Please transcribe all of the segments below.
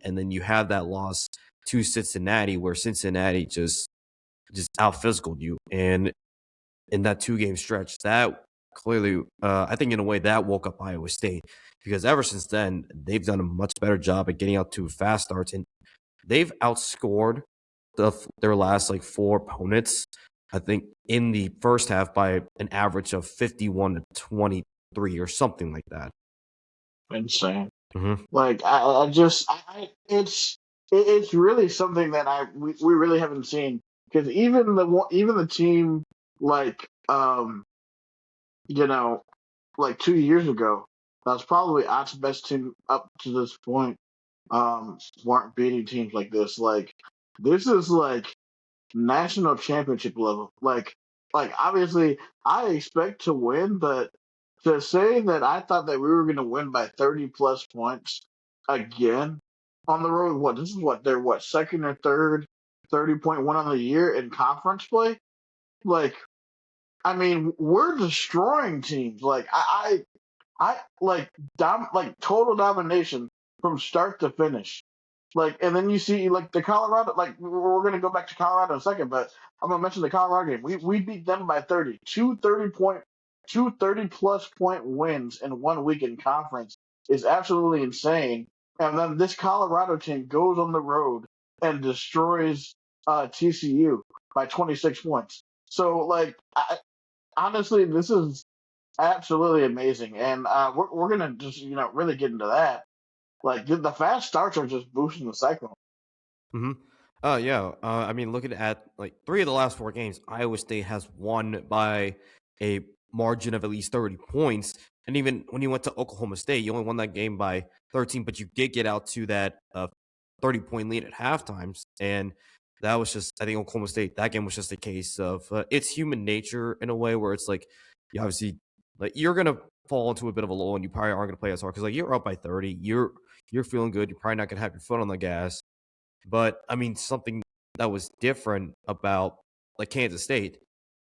and then you have that loss to Cincinnati, where Cincinnati just out physicaled you, and in that 2-game stretch, that clearly, I think in a way that woke up Iowa State, because ever since then they've done a much better job at getting out to fast starts, and they've outscored their last like 4 opponents, I think, in the first half by an average of 51-23 or something like that. Insane. Mm-hmm. Like it's really something that we really haven't seen, because even the team like you know like 2 years ago, that was probably Ott's best team up to this point, weren't beating teams like this. Like, this is like national championship level. Like obviously I expect to win, but to say that I thought that we were going to win by 30 plus points again on the road, this is what their second or third 30-point win on the year in conference play. Like, I mean, we're destroying teams. Like, I like like total domination from start to finish. Like, and then you see like the Colorado. Like, we're gonna go back to Colorado in a second, but I'm gonna mention the Colorado game. We beat them by 30. Two 30+ point wins in 1 week in conference is absolutely insane. And then this Colorado team goes on the road and destroys TCU by 26 points. So, like, honestly, this is absolutely amazing, and we're gonna just really get into that. Like, the fast starts are just boosting the cycle. Mm-hmm. Yeah. I mean, looking at like 3 of the last 4 games, Iowa State has won by a margin of at least 30 points. And even when you went to Oklahoma State, you only won that game by 13, but you did get out to that 30-point lead at halftimes. And that was just, I think Oklahoma State, that game was just a case of it's human nature in a way where it's like, you obviously, like, you're going to fall into a bit of a lull and you probably aren't going to play as hard because like you're up by 30, you're feeling good, you're probably not going to have your foot on the gas. But I mean, something that was different about like Kansas State,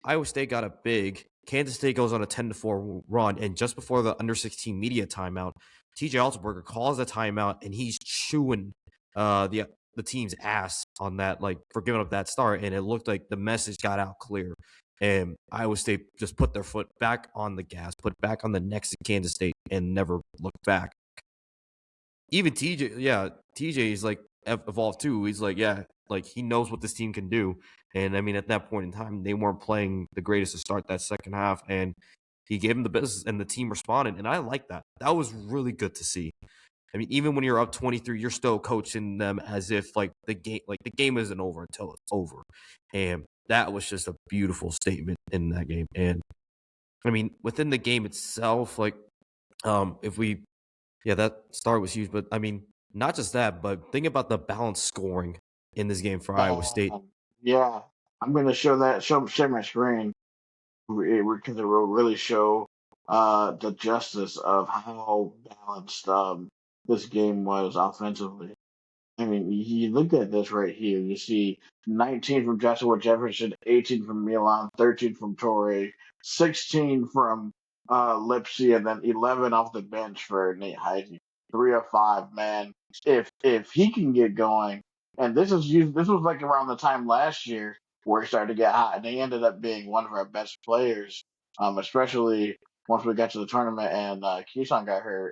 Iowa State got a big. Kansas State goes on a 10-4 run, and just before the under 16 media timeout, TJ Altenberger calls a timeout, and he's chewing the team's ass on that, like, for giving up that start, and it looked like the message got out clear, and Iowa State just put their foot back on the gas, put back on the next to Kansas State, and never looked back. Even TJ is like evolved too. He's like, yeah, like he knows what this team can do. And I mean, at that point in time, they weren't playing the greatest to start that second half, and he gave him the business, and the team responded. And I like that. That was really good to see. I mean, even when you're up 23, you're still coaching them as if like the game isn't over until it's over. And that was just a beautiful statement in that game. And I mean, within the game itself, like that start was huge. But I mean, not just that, but think about the balanced scoring in this game for Iowa State. Yeah, I'm gonna share my screen because it will really show the justice of how balanced this game was offensively. I mean, you look at this right here. You see 19 from Joshua Jefferson, 18 from Milan, 13 from Torrey, 16 from Lipsy, and then 11 off the bench for Nate Heisey. 3 of 5, man. If he can get going, and this was like around the time last year where he started to get hot, and he ended up being one of our best players, especially once we got to the tournament and Keyshawn got hurt.